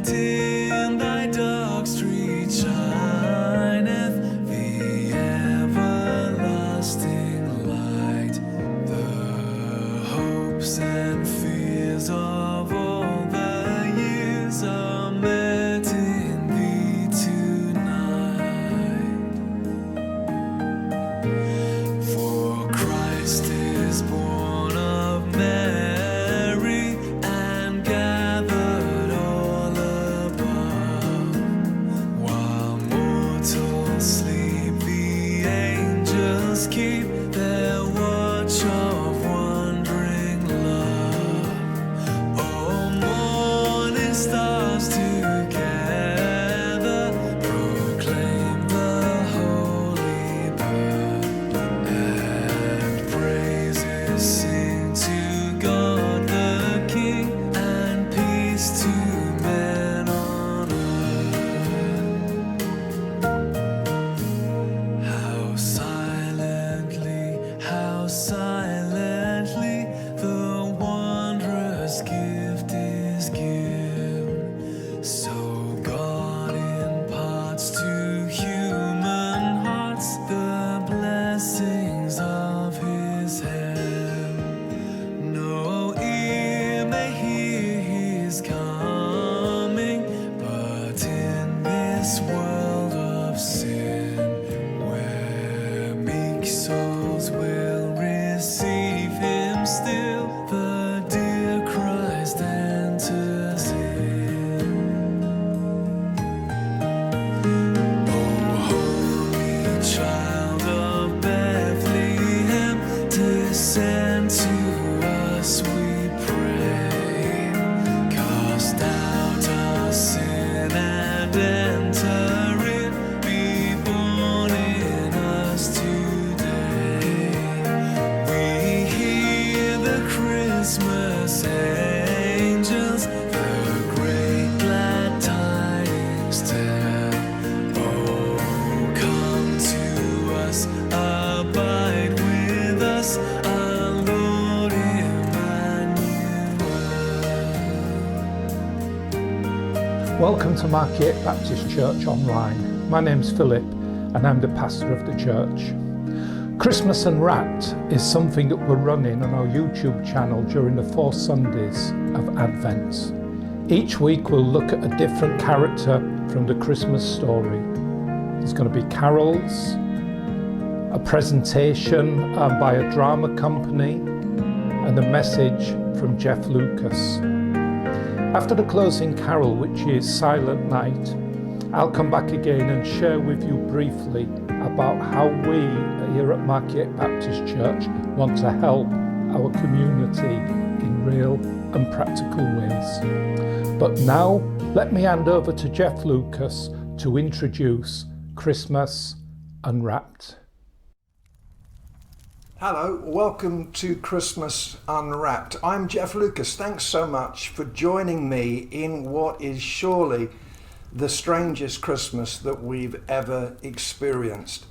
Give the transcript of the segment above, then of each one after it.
in thy dark street shineth the everlasting light. The hopes and fears of all the years are met in thee tonight. For Christ is born of Mary and gathered all above. While mortals sleep, the angels keep their watch of wondering love. Oh, morning stars together proclaim the holy birth, and praises sing to God the King, and peace to men on earth. How silently the wondrous gift is given. So God imparts to human hearts the blessings of his heaven. No ear may hear his coming, but in this world of sin, where meek souls will receive him still, the dear Christ enters in. O holy child of Bethlehem, descend to us, we pray. Cast out our sin and enter in. Be born in us today. We hear the Christmas angels, the great glad tidings tell. Oh, come to us, abide with us, our Lord Emmanuel. Welcome to Market Baptist Church Online. My name's Philip and I'm the pastor of the church. Christmas Unwrapped is something that we're running on our YouTube channel during the 4 Sundays of Advent. Each week we'll look at a different character from the Christmas story. There's going to be carols, a presentation by a drama company, and a message from Jeff Lucas. After the closing carol, which is Silent Night, I'll come back again and share with you briefly about how we here at Market Baptist Church want to help our community in real and practical ways. But now, let me hand over to Jeff Lucas to introduce Christmas Unwrapped. Hello, welcome to Christmas Unwrapped. I'm Jeff Lucas. Thanks so much for joining me in what is surely the strangest Christmas that we've ever experienced.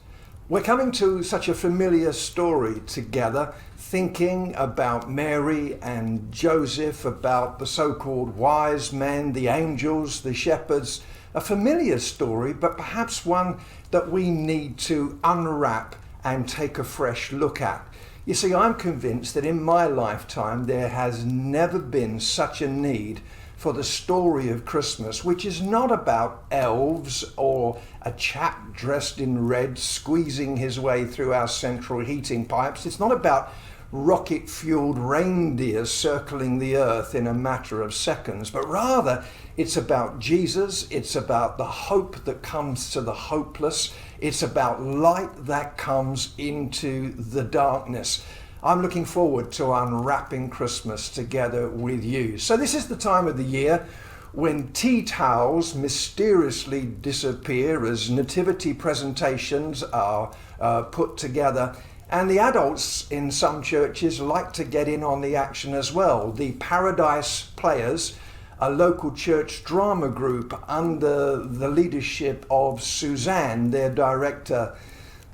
We're coming to such a familiar story together, thinking about Mary and Joseph, about the so-called wise men, the angels, the shepherds. A familiar story, but perhaps one that we need to unwrap and take a fresh look at. You see, I'm convinced that in my lifetime there has never been such a need for the story of Christmas, which is not about elves or a chap dressed in red squeezing his way through our central heating pipes. It's not about rocket-fueled reindeer circling the earth in a matter of seconds, but rather it's about Jesus, it's about the hope that comes to the hopeless, it's about light that comes into the darkness. I'm looking forward to unwrapping Christmas together with you. So this is the time of the year when tea towels mysteriously disappear as nativity presentations are put together. And the adults in some churches like to get in on the action as well. The Paradise Players, a local church drama group under the leadership of Suzanne, their director,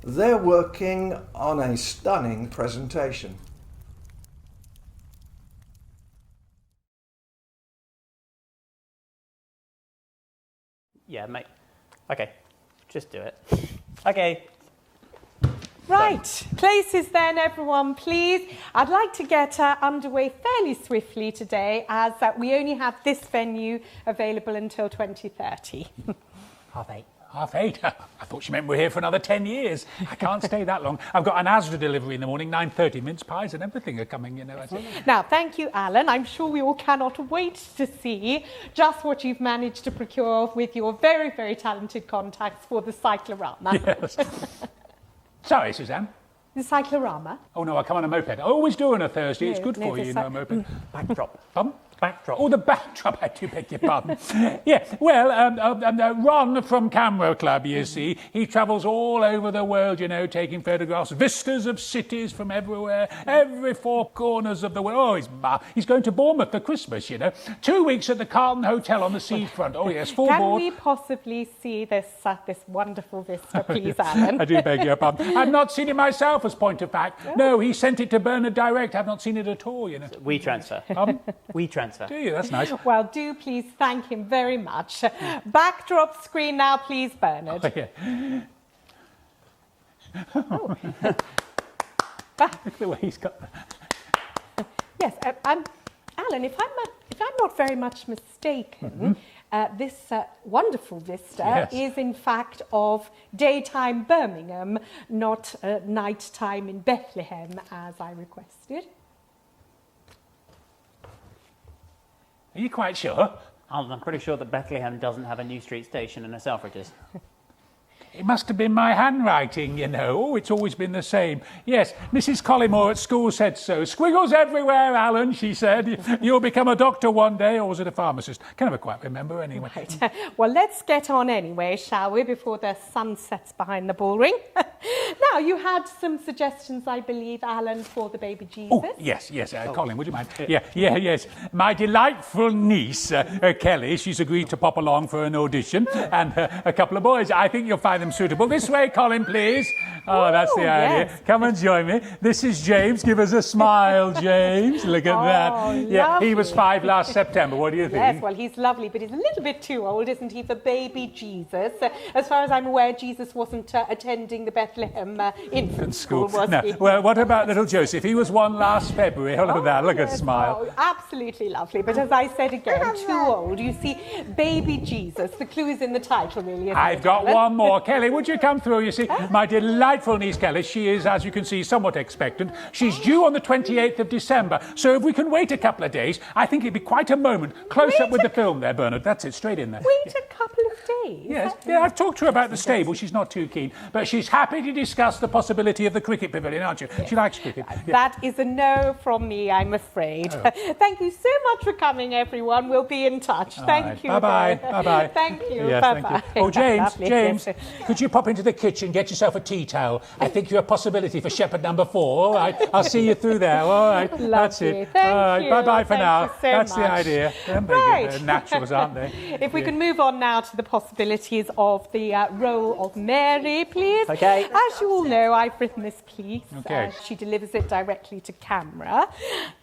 they're working on a stunning presentation. Yeah, mate. Okay, just do it. Okay. Right, places then, everyone, please. I'd like to get underway fairly swiftly today, as we only have this venue available until 2030. 8:30. 8:30? I thought she meant we're here for another 10 years. I can't stay that long. I've got an Asda delivery in the morning, 9:30. Mince pies and everything are coming, you know. Now, thank you, Alan. I'm sure we all cannot wait to see just what you've managed to procure with your very, very talented contacts for the Cyclorama. Yes. Sorry, Suzanne. The Cyclorama? Oh, no, I come on a moped. I always do on a Thursday. It's No, good no, for you, you know, a moped. Backdrop. Pardon? Backdrop. Oh, the backdrop, I do beg your pardon. Yeah, well, Ron from Camera Club, you see, he travels all over the world, you know, taking photographs, vistas of cities from everywhere, every four corners of the world. Oh, he's going to Bournemouth for Christmas, you know. 2 weeks at the Carlton Hotel on the seafront. Oh, yes, full Can board. we possibly see this wonderful vista, please, Alan? I do beg your pardon. I've not seen it myself, as point of fact. No, he sent it to Bernard direct. I've not seen it at all, you know. We transfer. We transfer. Do you? That's nice. Well, do please thank him very much. Backdrop screen now, please, Bernard. Oh, yeah. Oh. Look at the way he's got that. Yes, Alan, if I'm not very much mistaken, this wonderful vista is in fact of daytime Birmingham, not nighttime in Bethlehem, as I requested. Are you quite sure? I'm pretty sure that Bethlehem doesn't have a New Street station and a Selfridges. It must have been my handwriting, you know. Oh, it's always been the same. Yes, Mrs. Collymore at school said so. Squiggles everywhere, Alan, she said. You'll become a doctor one day, or was it a pharmacist? Can never quite remember anyway. Right. Well, let's get on anyway, shall we, before the sun sets behind the bullring. Now, you had some suggestions, I believe, Alan, for the baby Jesus. Oh, yes. Colin, would you mind? Yes. My delightful niece, Kelly, she's agreed to pop along for an audition, and a couple of boys. I think you'll find them suitable. This way, Colin, please. Oh, that's the idea. Yes. Come and join me. This is James. Give us a smile, James. Look at that. Yeah, he was 5 last September. What do you think? Yes, well, he's lovely, but he's a little bit too old, isn't he, for baby Jesus? As far as I'm aware, Jesus wasn't attending the Bethlehem infant school, was he? Well, what about little Joseph? He was 1 last February. Look at that. Look at smile. Oh, absolutely lovely. But as I said again, too old. You see, baby Jesus. The clue is in the title, really. I've got one more. Kelly, would you come through? You see, my delightful niece Kelly, she is, as you can see, somewhat expectant. She's due on the 28th of December. So if we can wait a couple of days, I think it'd be quite a moment. Close up with the film there, Bernard. That's it, straight in there. Wait a couple of days? Yes, I've talked to her about the stable. She's not too keen. But she's happy to discuss the possibility of the cricket pavilion, aren't you? She likes cricket. Yeah. That is a no from me, I'm afraid. Oh. Thank you so much for coming, everyone. We'll be in touch. Thank you. Bye-bye. Bye-bye. Thank you. Yes, Bye-bye. thank you. Oh, James, Lovely. James, could you pop into the kitchen, get yourself a tea towel? I think you're a possibility for shepherd number 4. All right, I'll see you through there. All right, that's it. Thank all right, you. bye-bye for Thank now. you so That's much. the idea. They're Right. naturals, aren't they? If we can move on now to the possibilities of the role of Mary, please. Okay. As you all know, I've written this piece. Okay. She delivers it directly to camera.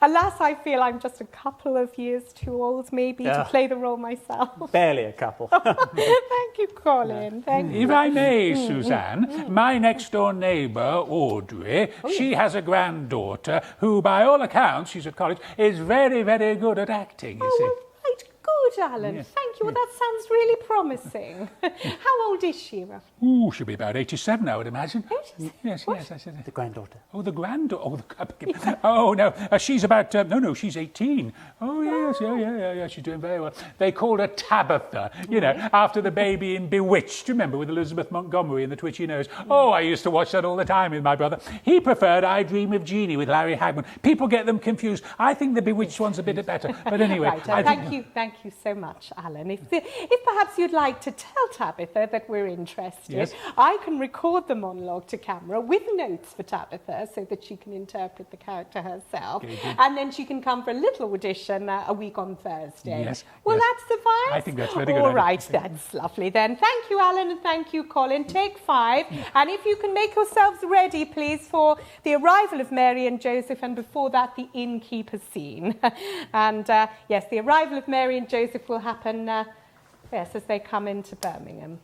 Alas, I feel I'm just a couple of years too old, maybe, to play the role myself. Barely a couple. Thank you, Colin. Thank you. If I may, Suzanne, my next-door neighbour, Audrey, she has a granddaughter who, by all accounts, she's at college, is very, very good at acting, you see. Oh, right, good, Alan. Thank you. Well, that sounds really promising. How old is she, roughly? Ooh, she'll be about 87, I would imagine. 87? Yes, What? yes, I said it. The granddaughter. Oh, the granddaughter. Oh, no, she's about, no, she's 18. Oh, yes, yeah, she's doing very well. They called her Tabitha, you know, after the baby in Bewitched. Do you remember with Elizabeth Montgomery and the twitchy nose? Oh, I used to watch that all the time with my brother. He preferred I Dream of Jeannie with Larry Hagman. People get them confused. I think the Bewitched one's a bit better. But anyway. Right, thank you so much, Alan. If perhaps you'd like to tell Tabitha that we're interested, Yes. I can record the monologue to camera with notes for Tabitha so that she can interpret the character herself. Okay, good. And then she can come for a little audition a week on Thursday. Yes, Will yes. that suffice? I think that's very good. All right, that's lovely then. Thank you, Alan, and thank you, Colin. Take 5. And if you can make yourselves ready, please, for the arrival of Mary and Joseph, and before that, the innkeeper scene. And yes, the arrival of Mary and Joseph will happen Yes, as they come into Birmingham.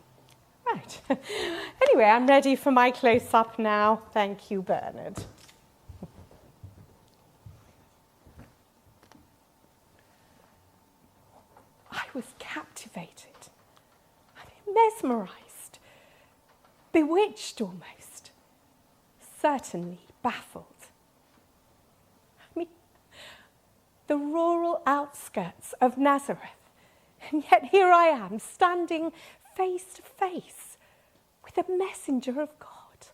Right. Anyway, I'm ready for my close-up now. Thank you, Bernard. I was captivated, mesmerised, bewitched almost, certainly baffled. I mean, the rural outskirts of Nazareth, and yet here I am, standing face to face with a messenger of God,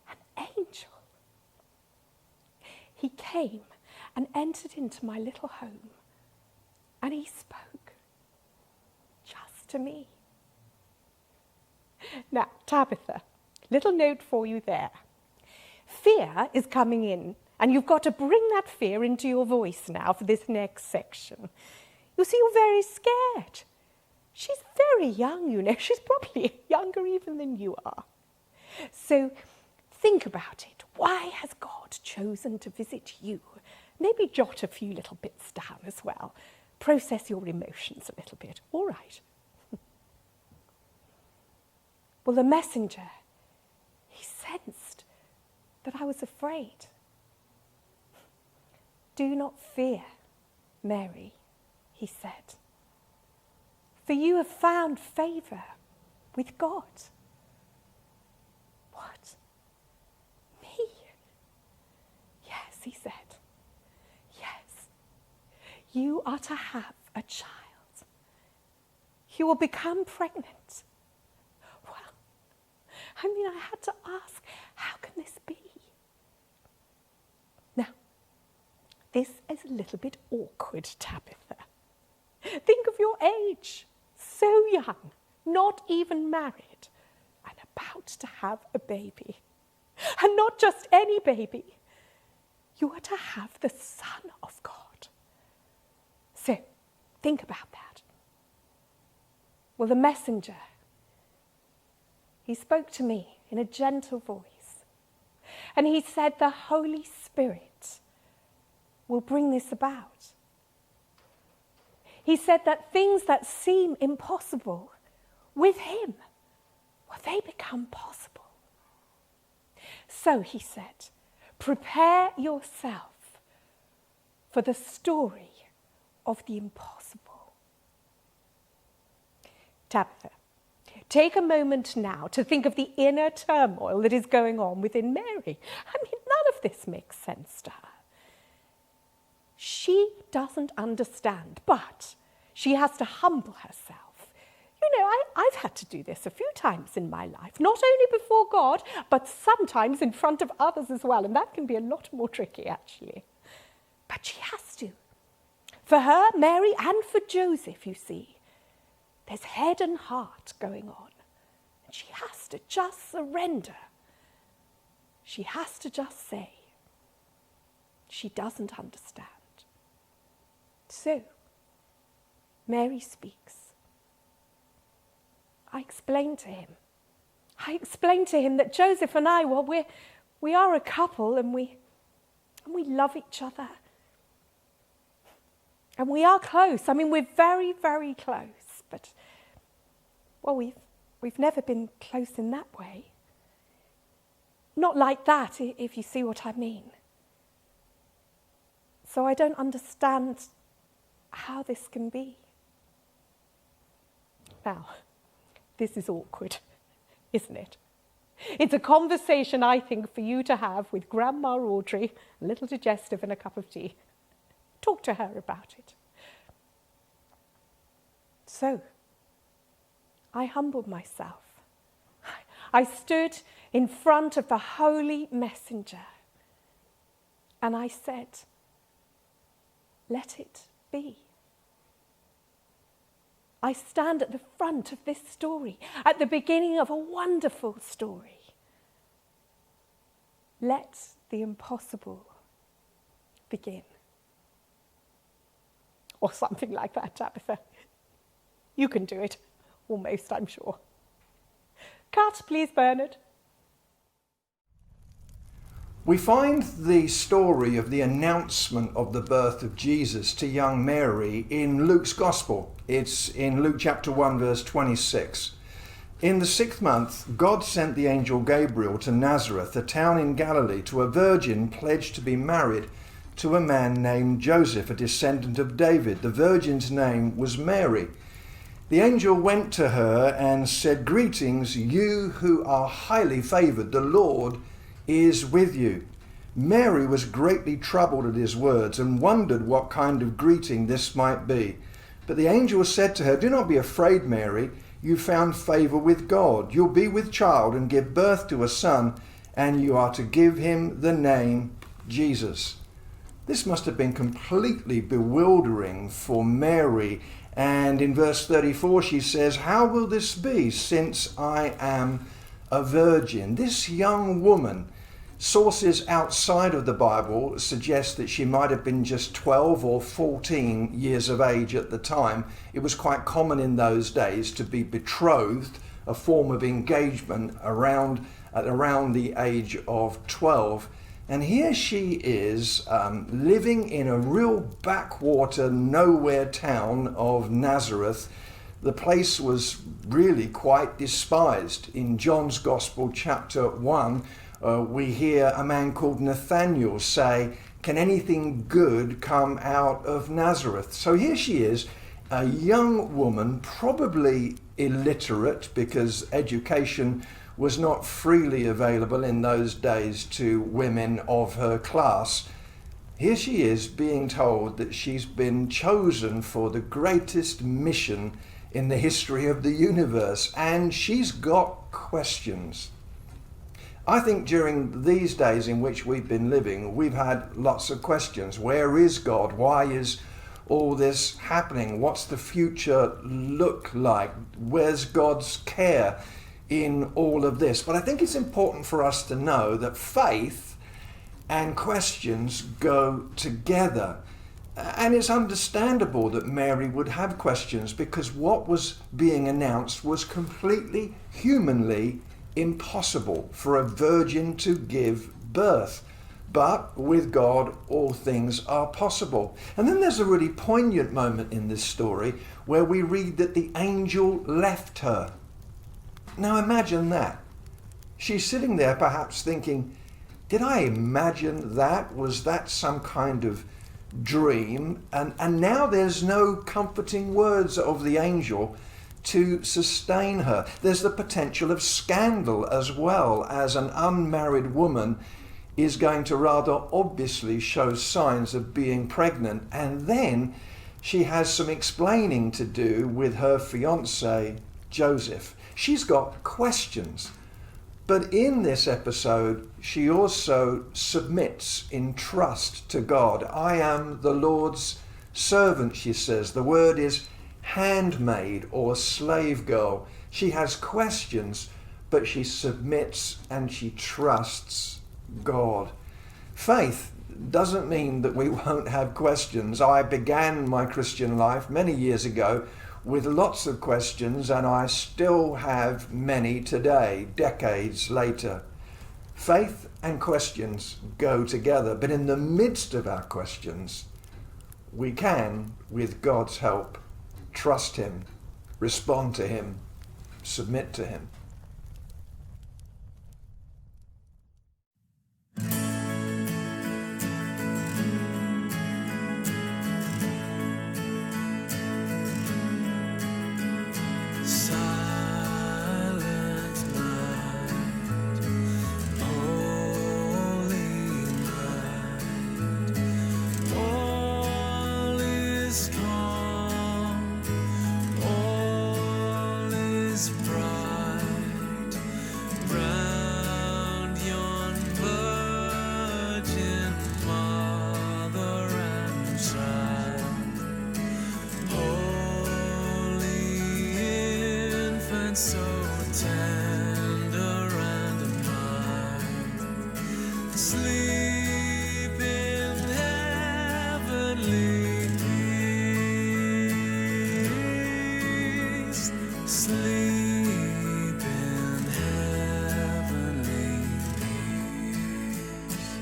an angel. He came and entered into my little home, and he spoke just to me. Now, Tabitha, little note for you there. Fear is coming in, and you've got to bring that fear into your voice now for this next section. You see, you're very scared. She's very young, you know. She's probably younger even than you are. So think about it. Why has God chosen to visit you? Maybe jot a few little bits down as well. Process your emotions a little bit. All right. Well, the messenger, he sensed that I was afraid. Do not fear, Mary, he said, for you have found favour with God. What? Me? Yes, he said. Yes. You are to have a child. You will become pregnant. Well, I mean, I had to ask, how can this be? Now, this is a little bit awkward, Tabitha. Think of your age. So young, not even married, and about to have a baby. And not just any baby. You are to have the Son of God. So, think about that. Well, the messenger, he spoke to me in a gentle voice. And he said the Holy Spirit will bring this about. He said that things that seem impossible with him, well, they become possible. So he said, prepare yourself for the story of the impossible. Tabitha, take a moment now to think of the inner turmoil that is going on within Mary. I mean, none of this makes sense to her. She doesn't understand, but she has to humble herself. You know, I've had to do this a few times in my life, not only before God, but sometimes in front of others as well, and that can be a lot more tricky, actually. But she has to. For her, Mary, and for Joseph, you see, there's head and heart going on, and she has to just surrender. She has to just say, she doesn't understand. So, Mary speaks. I explained to him that Joseph and I, well, we are a couple and we love each other. And we are close. I mean, we're very, very close. But, well, we've never been close in that way. Not like that, if you see what I mean. So I don't understand how this can be. Now, this is awkward, isn't it? It's a conversation, I think, for you to have with Grandma Audrey, a little digestive and a cup of tea. Talk to her about it. So, I humbled myself. I stood in front of the holy messenger and I said, let it be. I stand at the front of this story, at the beginning of a wonderful story. Let the impossible begin. Or something like that, Tabitha. You can do it, almost, I'm sure. Cut, please, Bernard. We find the story of the announcement of the birth of Jesus to young Mary in Luke's Gospel. It's in Luke chapter 1, verse 26. In the 6th month, God sent the angel Gabriel to Nazareth, a town in Galilee, to a virgin pledged to be married to a man named Joseph, a descendant of David. The virgin's name was Mary. The angel went to her and said, "Greetings, you who are highly favored. The Lord is with you." Mary was greatly troubled at his words and wondered what kind of greeting this might be. But the angel said to her, "Do not be afraid, Mary. You found favor with God. You'll be with child and give birth to a son, and you are to give him the name Jesus." This must have been completely bewildering for Mary. And in verse 34 she says, "How will this be, since I am a virgin?" This young woman, sources outside of the Bible suggest that she might have been just 12 or 14 years of age at the time. It was quite common in those days to be betrothed, a form of engagement, around the age of 12. And here she is living in a real backwater, nowhere town of Nazareth. The place was really quite despised. In John's Gospel, chapter 1, we hear a man called Nathanael say, "Can anything good come out of Nazareth?" So here she is, a young woman, probably illiterate because education was not freely available in those days to women of her class. Here she is being told that she's been chosen for the greatest mission in the history of the universe, and she's got questions. I think during these days in which we've been living, we've had lots of questions. Where is God? Why is all this happening? What's the future look like? Where's God's care in all of this? But I think it's important for us to know that faith and questions go together. And it's understandable that Mary would have questions because what was being announced was completely humanly impossible for a virgin to give birth. But with God, all things are possible. And then there's a really poignant moment in this story where we read that the angel left her. Now imagine that. She's sitting there perhaps thinking, did I imagine that? Was that some kind of dream? And now there's no comforting words of the angel to sustain her. There's the potential of scandal as well, as an unmarried woman is going to rather obviously show signs of being pregnant. And then she has some explaining to do with her fiancé, Joseph. She's got questions. But in this episode, she also submits in trust to God. "I am the Lord's servant," she says. The word is handmaid or slave girl. She has questions, but she submits and she trusts God. Faith doesn't mean that we won't have questions. I began my Christian life many years ago with lots of questions, and I still have many today, decades later. Faith and questions go together, but in the midst of our questions, we can, with God's help, trust Him, respond to Him, submit to Him. So tender and mild, sleep in heavenly peace, sleep in heavenly peace.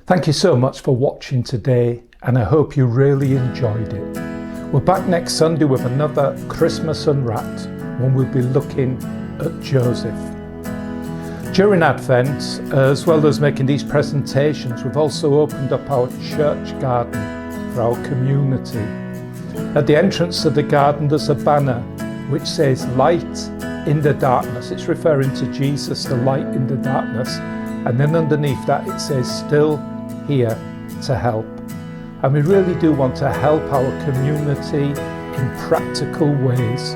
Thank you so much for watching today, and I hope you really enjoyed it. We're back next Sunday with another Christmas Unwrapped, when we'll be looking at Joseph. During Advent, as well as making these presentations, we've also opened up our church garden for our community. At the entrance to the garden there's a banner which says light in the darkness. It's referring to Jesus, the light in the darkness. And then underneath that it says still here to help. And we really do want to help our community in practical ways.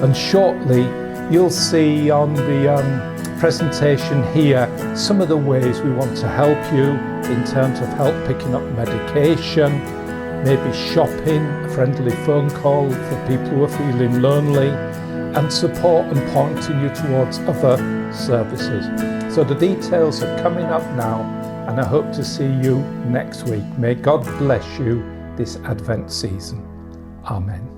And shortly you'll see on the presentation here some of the ways we want to help you in terms of help picking up medication, maybe shopping, a friendly phone call for people who are feeling lonely, and support and pointing you towards other services. So the details are coming up now, and I hope to see you next week. May God bless you this Advent season. Amen.